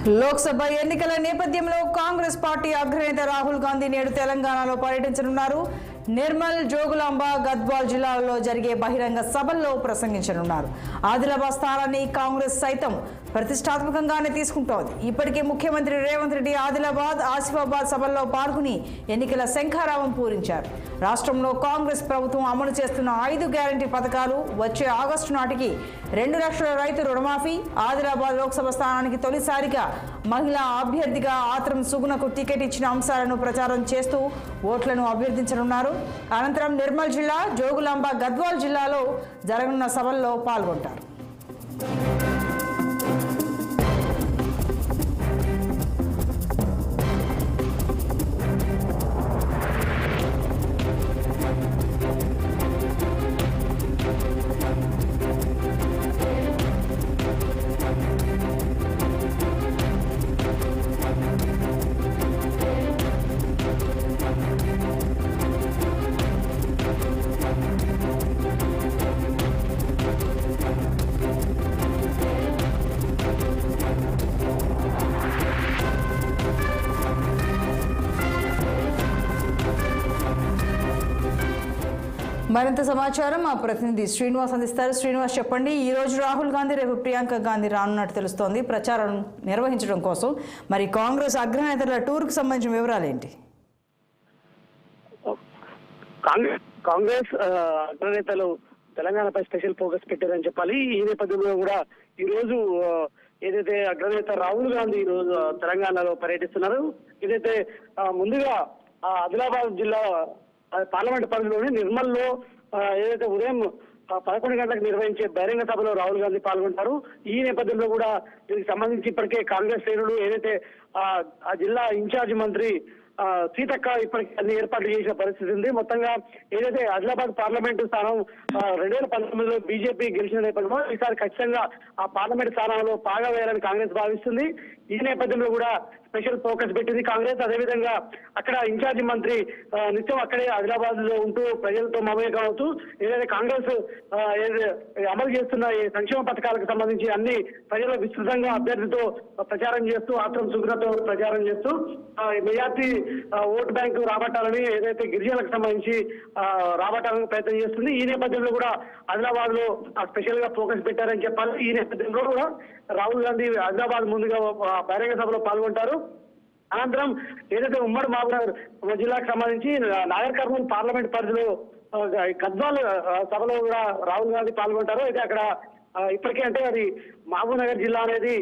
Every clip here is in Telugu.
లోక్సభ ఎన్నికల నేపథ్యంలో కాంగ్రెస్ పార్టీ అగ్రనేత రాహుల్ గాంధీ నేడు తెలంగాణలో పర్యటించనున్నారు. నిర్మల్, జోగులాంబ, గద్వాల్ జిల్లాల్లో జరిగే బహిరంగ సభల్లో ప్రసంగించనున్నారు. ఆదిలాబాద్ స్థానాన్ని కాంగ్రెస్ సైతం ప్రతిష్టాత్మకంగానే తీసుకుంటోంది. ఇప్పటికే ముఖ్యమంత్రి రేవంత్ రెడ్డి ఆదిలాబాద్, ఆసిఫాబాద్ సభల్లో పాల్గొని ఎన్నికల శంఖారావం పూరించారు. రాష్ట్రంలో కాంగ్రెస్ ప్రభుత్వం అమలు చేస్తున్న 5 గ్యారంటీ పథకాలు, వచ్చే ఆగస్టు నాటికి 2 లక్షల రైతు రుణమాఫీ, ఆదిలాబాద్ లోక్సభ స్థానానికి తొలిసారిగా మహిళా అభ్యర్థిగా ఆత్రం సుగుణకు టికెట్ ఇచ్చిన అంశాలను ప్రచారం చేస్తూ ఓట్లను అభ్యర్థించనున్నారు. అనంతరం నిర్మల్ జిల్లా, జోగులాంబ, గద్వాల్ జిల్లాలో జరగనున్న సభల్లో పాల్గొంటారు. మరింత సమాచారం మా ప్రతినిధి శ్రీనివాస్ అందిస్తారు. శ్రీనివాస్, చెప్పండి. ఈ రోజు రాహుల్ గాంధీ, రేపు ప్రియాంక గాంధీ రానున్నట్టు తెలుస్తోంది ప్రచారం నిర్వహించడం కోసం. మరి కాంగ్రెస్ అగ్రనేతల టూర్కు సంబంధించిన వివరాలు ఏంటి? కాంగ్రెస్ అగ్రనేతలు తెలంగాణపై స్పెషల్ ఫోకస్ పెట్టారని చెప్పాలి. ఈ నేపథ్యంలో కూడా ఈ రోజు ఏదైతే అగ్రనేత రాహుల్ గాంధీ ఈ రోజు తెలంగాణలో పర్యటిస్తున్నారు. ఏదైతే ముందుగా ఆదిలాబాద్ జిల్లా పార్లమెంట్ పరిధిలోని నిర్మల్లో ఏదైతే ఉదయం 11 గంటలకు నిర్వహించే బహిరంగ సభలో రాహుల్ గాంధీ పాల్గొంటారు. ఈ నేపథ్యంలో కూడా దీనికి సంబంధించి ఇప్పటికే కాంగ్రెస్ శ్రేణులు ఏదైతే ఆ జిల్లా ఇన్ఛార్జ్ మంత్రి సీతక్క ఇప్పటికీ అన్ని ఏర్పాట్లు చేసిన పరిస్థితి ఉంది. మొత్తంగా ఏదైతే ఆదిలాబాద్ పార్లమెంటు స్థానం 2019లో బీజేపీ గెలిచిన నేపథ్యంలో ఈసారి ఖచ్చితంగా ఆ పార్లమెంట్ స్థానంలో పాగా వేయాలని కాంగ్రెస్ భావిస్తుంది. ఈ నేపథ్యంలో కూడా స్పెషల్ ఫోకస్ పెట్టింది కాంగ్రెస్. అదేవిధంగా అక్కడ ఇన్ఛార్జి మంత్రి నిత్యం అక్కడే ఆదిలాబాద్ లో ఉంటూ ప్రజలతో మమేకం అవుతూ ఏదైతే కాంగ్రెస్ అమలు చేస్తున్న ఈ సంక్షేమ పథకాలకు సంబంధించి అన్ని ప్రజలు విస్తృతంగా అభ్యర్థితో ప్రచారం చేస్తూ, ఆత్రం సుగ్రతో ప్రచారం చేస్తూ మెజార్టీ ఓటు బ్యాంకు రాబట్టాలని ఏదైతే గిరిజనులకు సంబంధించి రాబట్టాలని ప్రయత్నం చేస్తుంది. ఈ నేపథ్యంలో కూడా ఆదిలాబాద్ లో స్పెషల్ గా ఫోకస్ పెట్టారని చెప్పాలి. ఈ నేపథ్యంలో కూడా రాహుల్ గాంధీ ఆదిలాబాద్ ముందుగా బహిరంగ సభలో పాల్గొంటారు. అనంతరం ఏదైతే ఉమ్మడి మహబూబ్నగర్ జిల్లాకు సంబంధించి నాగర్ కర్నూల్ పార్లమెంట్ పరిధిలో గద్వాల్ సభలో కూడా రాహుల్ గాంధీ పాల్గొంటారు. అయితే అక్కడ ఇప్పటికే అంటే అది మహబూబ్నగర్ జిల్లా అనేది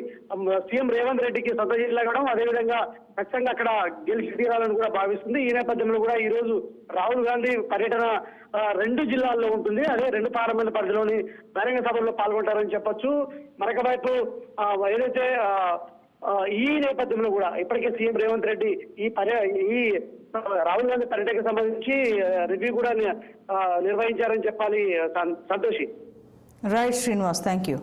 సీఎం రేవంత్ రెడ్డికి సొంత జిల్లా కావడం, అదేవిధంగా ఖచ్చితంగా అక్కడ గెలిచి తీరాలని కూడా భావిస్తుంది. ఈ నేపథ్యంలో కూడా ఈ రోజు రాహుల్ గాంధీ పర్యటన 2 జిల్లాల్లో ఉంటుంది. అదే 2 పార్లమెంట్ పరిధిలోని బహిరంగ సభల్లో పాల్గొంటారని చెప్పొచ్చు. మరొక వైపు ఏదైతే ఈ నేపథ్యంలో కూడా ఇప్పటికే సీఎం రేవంత్ రెడ్డి ఈ రాహుల్ గాంధీ పర్యటనకు సంబంధించి రివ్యూ కూడా నిర్వహించారని చెప్పాలి. Santoshi. Right Srinivas, thank you.